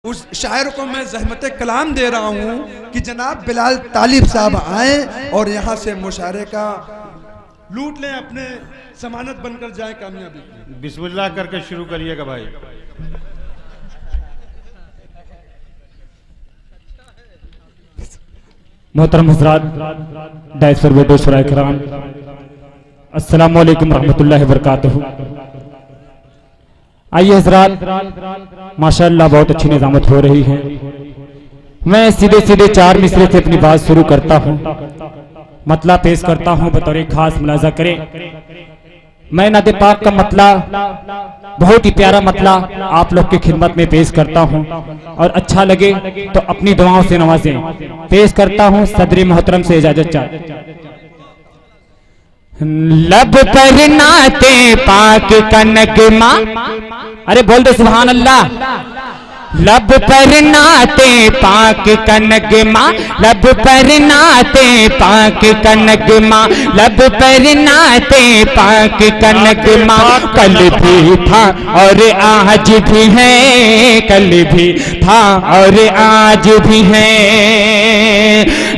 उस शायर को मैं ज़हमत कलाम दे रहा हूँ कि जनाब बिलाल तालिब साहब आए और यहाँ से मुशायरे का लूट लें, अपने जमानत बनकर जाए कामयाबी। बिस्मिल्लाह करके शुरू करिएगा भाई। मोहतरम हज़रात, दाइस पर बैठो शुरा इकराम, अस्सलामु अलैकुम रहमतुल्लाहि व बरकातहू। आइए हज़रात, माशाअल्लाह बहुत अच्छी निज़ामत हो रही है। मैं सीधे सीधे चार मिसरे से अपनी बात शुरू करता हूँ, मतला पेश करता हूँ बतौर खास मुलाजा करें। मैं नाते पाक का मतला, बहुत ही प्यारा मतला आप लोग की खिदमत में पेश करता हूँ और अच्छा लगे तो अपनी दुआओं से नवाजें। पेश करता हूँ सदरी मोहतरम से इजाजत चाह। लब पर नाते पाक का नगमा, अरे बोल दे सुभान अल्लाह। लब पर नाते पाक का नगमा, लब पर नाते पाक का नगमा, लब पर नाते पाक का नगमा। कल भी था और आज भी है, कल भी था और आज भी है।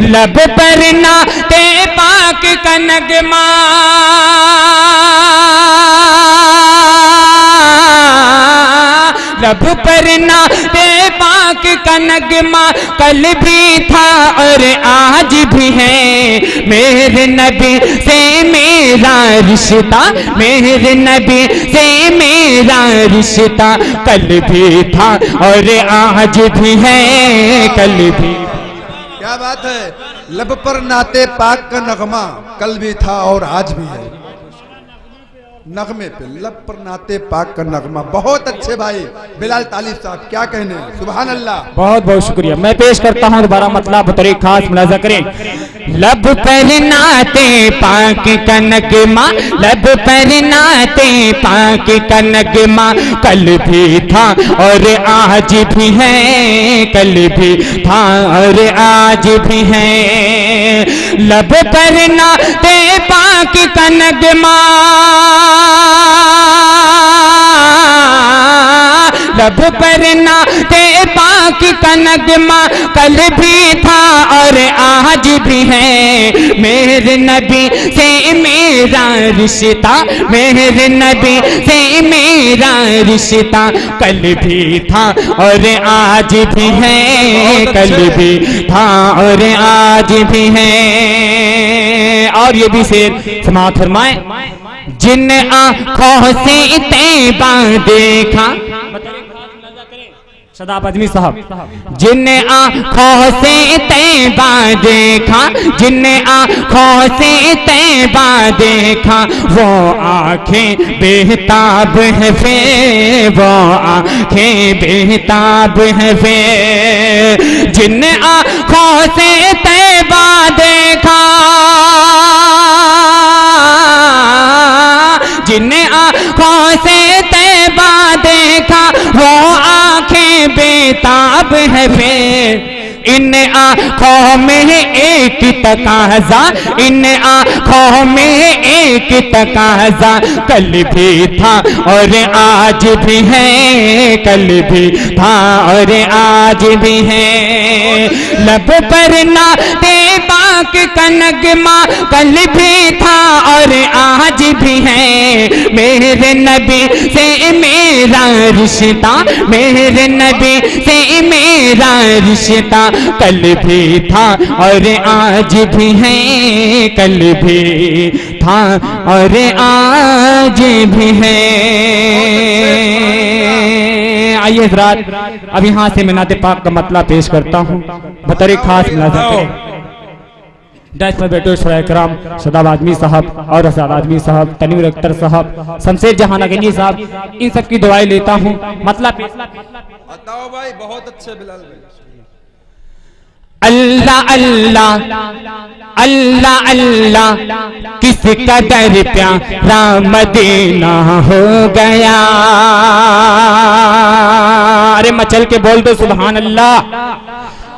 लब पर नाते पाक का नगमा, लब पर नाते पाक का नगमा। कल भी था और आज भी है। मेरे नबी से मेरा रिश्ता, मेरे नबी से मेरा रिश्ता। कल भी था और आज भी है, कल भी। क्या बात है। लब पर नाते पाक का नगमा, कल भी था और आज भी है। नगमे पे लब पर नाते पाक का नगमा, बहुत अच्छे भाई बिलाल तालिब साहब, क्या कहने, सुभान अल्लाह। बहुत बहुत शुक्रिया। मैं पेश करता हूँ दोबारा मतलब बतौर खास मुलाजा करें। लब पर नाते पाक का नगमा, लब पर नाते पाक का नगमा। कल भी था और आज भी है, कल भी था और आज भी है। लब पर नाते पाक का नगमा, लब पर नाते पाक का नगमा। कल भी था और आज भी है। मेरे नबी से मेरा रिश्ता, मेरे नबी से मेरा रिश्ता। कल भी था और आज भी है, कल भी था और आज भी है। और ये भी शेर समाअत फरमाए। जिन आँखों से तैबा देखा, सदाब आदमी साहब, जिन आँखों से तैबा देखा, जिन आँखों से तैबा देखा। वो आँखें बेताब है वे, वो आँखें बेताब है वे। जिन आँखों से तैबा देखा, जिन आँखों से तैबा देखा। वो आँखें बेताब है वे। इन आँखों में एक तकाज़ा, इन आँखों में एक तकाज़ा। कल भी था और आज भी है, कल भी था और आज भी है। लब पर नाते पाक का नगमा, कल भी था और आज भी है। मेरे नबी से मेरा रिश्ता, मेरे नबी से मेरा रिश्ता। कल भी था और आज भी है, कल भी था और आज भी है। आइए हज़रात, अब यहाँ से मैं नाते पाक का मतलब पेश करता हूँ बतौर खास मुलाजा करें। डाइस पर बैठे शुरा इकराम, सदाब आदमी साहब और असाद आदमी साहब, तनवीर अख्तर साहब, शमशेर जहां नगनी साहब, इन सब की दुआएं लेता हूँ। मतलब बताओ भाई, बहुत अच्छे बिलाल भाई। अल्लाह अल्लाह अल्लाह अल्लाह, किस कदर प्यारा मदीना हो गया। अरे मचल के बोल दो सुभान अल्लाह।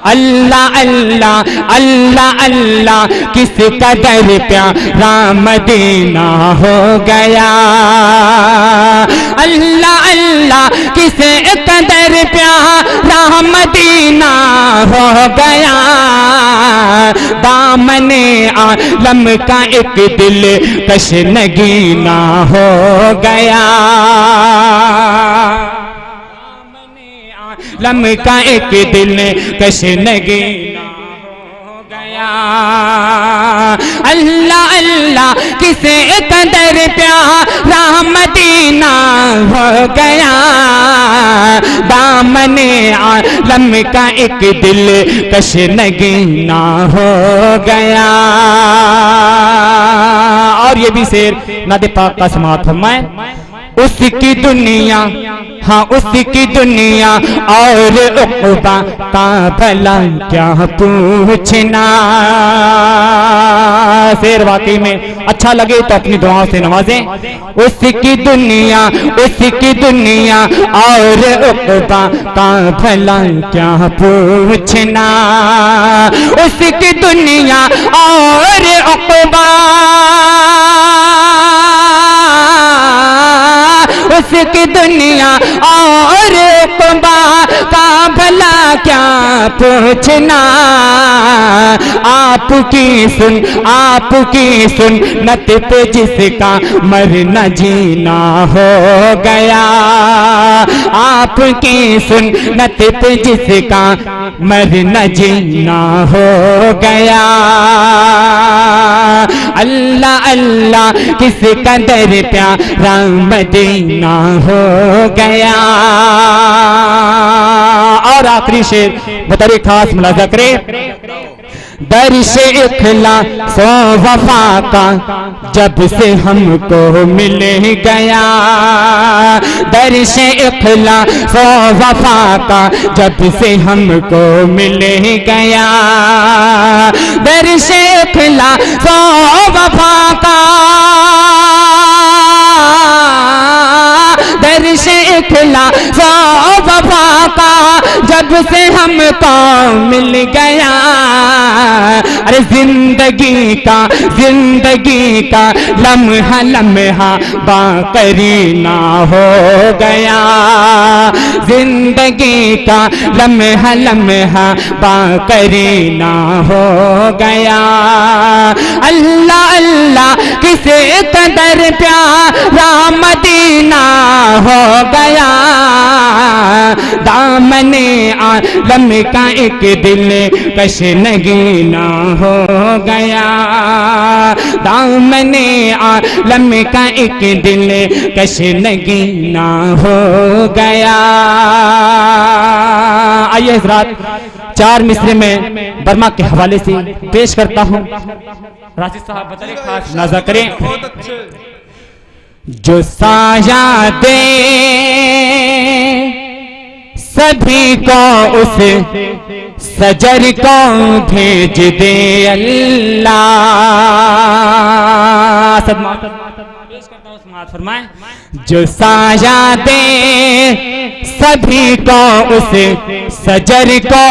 अल्लाह अल्लाह अल्लाह अल्लाह, किस कदर प्यारा मदीना हो गया। अल्लाह अल्लाह, किस कदर प्यारा मदीना हो गया, दामने आलम का एक दिल कश नगीना हो गया, दामने आलम का एक दिल कश नगीना हो गया। अल्लाह अल्लाह किसे कदर प्यारा मदीना हो गया, दामने आलम का एक दिल कश नगीना हो गया। और ये भी शेर नादे पाक का समात फरमाए, उसकी दुनिया, हाँ उसकी दुनिया और उक़बा का भला क्या पूछना। शेर वाकई में अच्छा लगे तो अपनी दुआओं से नवाजें। उसकी दुनिया और उक़बा का भला क्या पूछना, उसकी दुनिया और उक़बा, उसकी दुनिया और उक़बा का भला क्या पूछना। आपकी सुन्नत पे जिसका मरना जीना हो गया, आपकी सुन्नत पे जिसका मरना जीना हो गया। अल्लाह अल्लाह किस कदर प्यारा मदीना हो गया। और आखिरी शेर बतौर खास मुलाजा करें, दर्श इखलास वफा का जब से हमको मिल गया, दर्श इखलास वफा का जब से हमको मिल गया, दर्श इखलास वफा का, दर्श इखलास वफा का जब से हमको मिल गया। अरे जिंदगी का लम्हा लम्हा बाकरीना हो गया, जिंदगी का लम्हा लम्हा बाकरीना हो गया। अल्लाह अल्लाह किसे कदर प्यारा मदीना हो गया, दामने आलम का एक दिल कश नगीना हो गया, दामने आलम का एक दिल कश नगीना हो गया। आइए हज़रात, चार मिसरे में बर्मा के हवाले से पेश करता हूँ। राशिद साहब बताइए, खास नजर करें। बहुत अच्छे। जो साया दे सभी को उस सजर को भेज दे अल्लाह। फरमाए, जो साया दे सभी को उस सजर को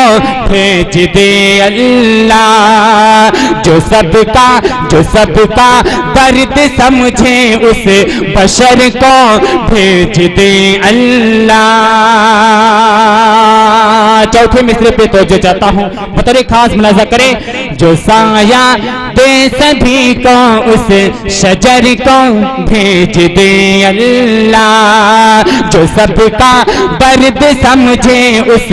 भेज दे अल्लाह, जो सबका दर्द समझे उस बशर को भेज दे अल्लाह। चौथे मिसरे पे तवज्जो चाहता हूँ, बतौर खास मुलाजा करें। जो साया दे सभी को उस शजर को भेज दे अल्लाह, जो सबका दर्द समझे उस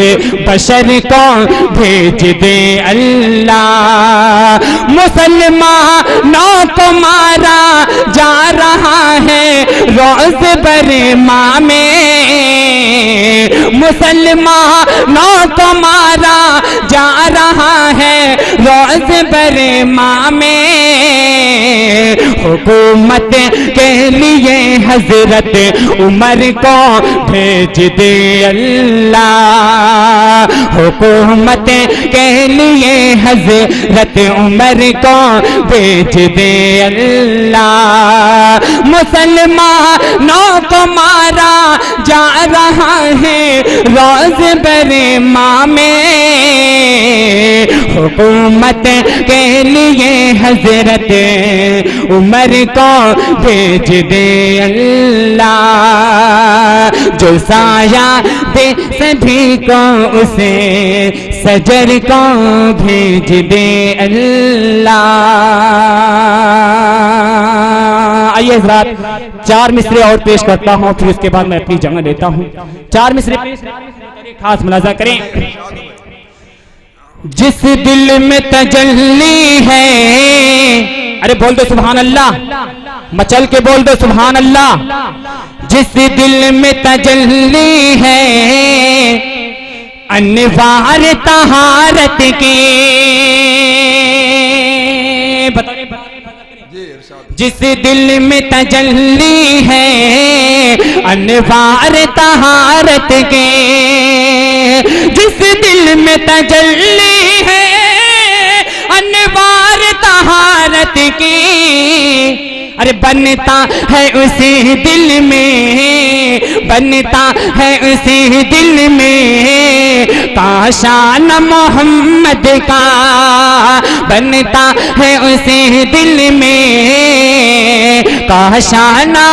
बशर को भेज दे अल्लाह। मुसलमानों को मारा जा रहा है रोज़ बरमा में, मुसलमानों को मारा जा रहा है रोज़ बरमा में। हुकूमत के लिए हजरत उमर को भेज दे अल्लाह, हुकूमत के लिए हजरत उमर को भेज दे अल्लाह। मुसलमानों को मारा जा रहा है रोज़ बरमा में, हुकूमत के लिए हजरत उमर को भेज दे अल्लाह। जो साया दे सभी को उसे सजर को भेज दे अल्लाह। आइए हज़रात, 4 मिसरे और पेश करता हूँ, फिर उसके बाद मैं अपनी जगह लेता हूँ। 4 मिसरे खास मुलाजा करें। जिस दिल में तजल्ली है, अरे बोल दो सुभान अल्लाह, मचल के बोल दो सुभान अल्लाह। जिस दिल में तजल्ली है अनवार तहारत की, जिस दिल में तजल्ली है अनवार तहारत के, जिस दिल में तजल्ली है अनवार तहारत की, अरे बनता है उसी दिल में, बनता है उसी दिल में काशान मोहम्मद का, बनता है उसी दिल में काशाना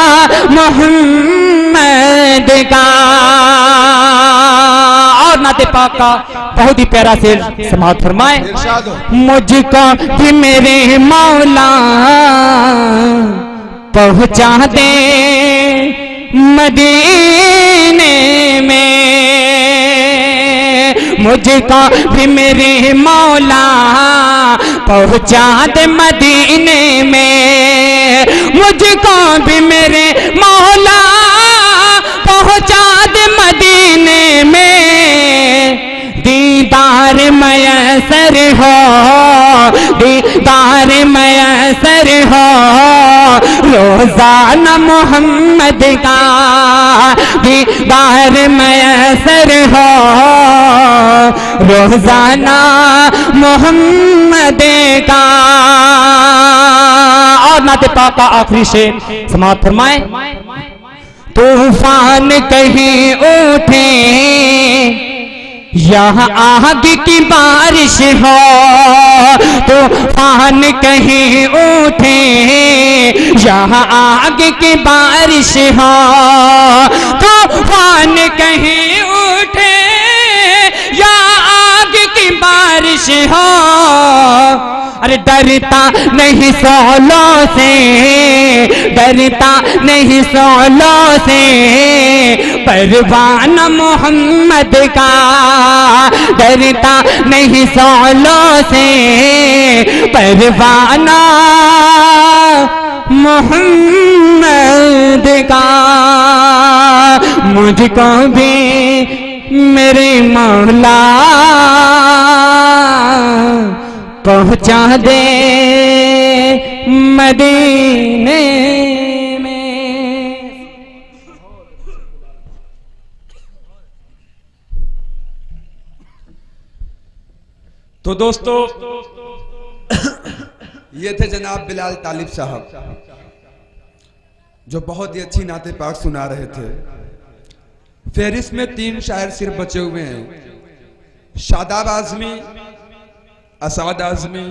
मोहम्मद का। और नाते पाक का बहुत ही प्यारा शेर समाअत फरमाए। मुझको भी मेरे मौला पहुंचा दे मदीने में, मुझको भी मेरे मौला पहुंचा दे मदीने में, मुझको भी मेरे मौला पहुंचा दे मदीने में। दीदार मयसर हो, दीदार मयसर हो रोजाना मोहम्मद का, दीदार मयसर हो रोजाना मोहम्मद का। और नाते पाक का आखिरी शेर समाअत फरमाए। तूफान कहीं उठे यहाँ आग की बारिश हो, तूफान कहीं उठे यहाँ आग की बारिश हो, तूफान कहीं उठे यहाँ आग की बारिश हो, अरे डरता नहीं सौलों से, डरता नहीं सौलों से परवाना मोहम्मद का, डरता नहीं सौलों से परवाना मोहम्मद का। मुझको भी मेरे मौला पहुंचा दे मदीने में। तो दोस्तों ये थे जनाब बिलाल तालिब साहब, जो बहुत ही अच्छी नाते पाक सुना रहे थे। फेरिस में 3 शायर सिर्फ बचे हुए हैं, शादाब आजमी, असाद आजमी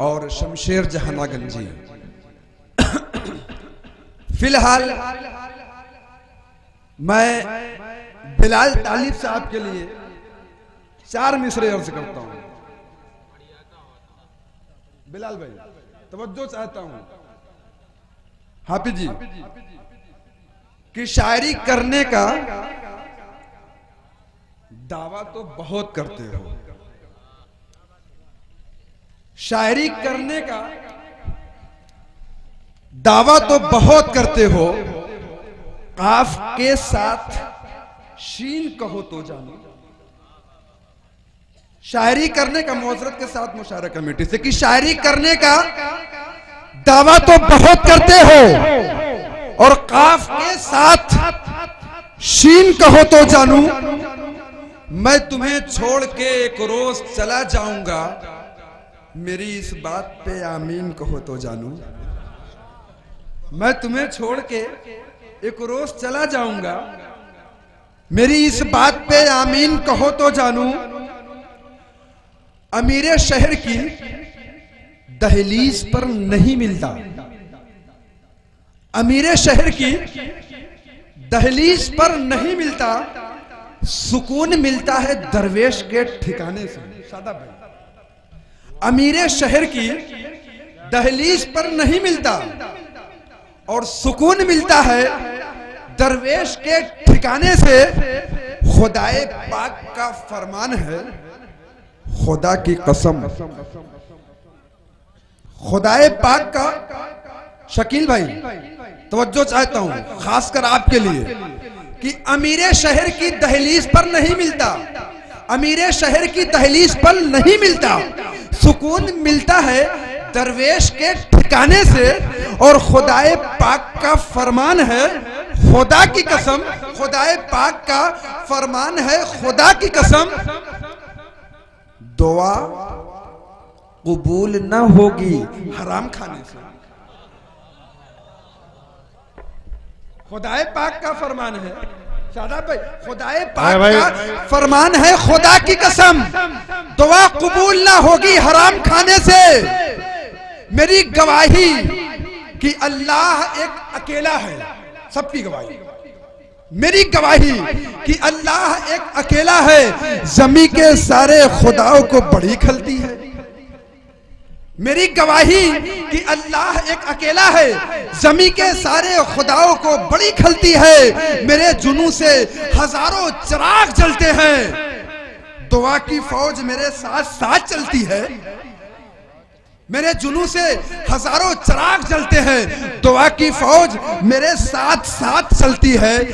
और शमशेर जहानागंजी। फिलहाल मैं बिलाल तालिब साहब के लिए 4 मिसरे अर्ज करता हूं। बिलाल भाई तवज्जो चाहता हूं हाफिज जी कि शायरी करने का दावा तो बहुत करते हो, शायरी करने का दावा तो बहुत करते हो, काफ के साथ शीन कहो तो जानो। शायरी करने का मुआज़रत के साथ मुशायरा कमेटी से कि शायरी करने का दावा तो बहुत करते हो और काफ के साथ शीन कहो तो जानू। मैं तुम्हें छोड़ के एक रोज चला जाऊंगा, मेरी इस बात पे आमीन कहो तो जानू। मैं तुम्हें छोड़ के एक रोज चला जाऊंगा, मेरी इस बात पे आमीन कहो तो जानू। अमीरे शहर की दहलीज पर नहीं मिलता, अमीरे शहर की दहलीज पर नहीं मिलता, सुकून मिलता है दरवेश के ठिकाने से। शादाब भाई, अमीरे शहर की दहलीज पर नहीं मिलता और सुकून मिलता है दरवेश के ठिकाने से। खुदाए पाक का फरमान है, खुदा की कसम, खुदाए पाक का। शकील भाई तवज्जो चाहता हूं खासकर आपके लिए कि अमीरे शहर की दहलीज पर नहीं मिलता, अमीरे शहर की दहलीज पर नहीं मिलता, सुकून मिलता है दरवेश के ठिकाने से। और खुदाए पाक का फरमान है, खुदा की कसम, खुदाए पाक का फरमान है, खुदा की कसम, दुआ कबूल न होगी हराम खाने से। खुदाए पाक का फरमान है, शादाब भाई, खुदाए पाक का फरमान है, खुदा की कसम, दुआ कबूल ना होगी हराम खाने से। मेरी गवाही कि अल्लाह एक अकेला है, सबकी गवाही, मेरी गवाही कि अल्लाह एक अकेला है, जमी के सारे खुदाओं को बड़ी खलती है। मेरी गवाही कि अल्लाह एक अकेला है, जमी के सारे खुदाओं को बड़ी खलती है। मेरे जुनू से हजारों चिराग जलते हैं, दुआ की फौज मेरे साथ साथ चलती है। मेरे जुनू से हजारों चिराग जलते हैं, दुआ की फौज मेरे साथ साथ चलती है।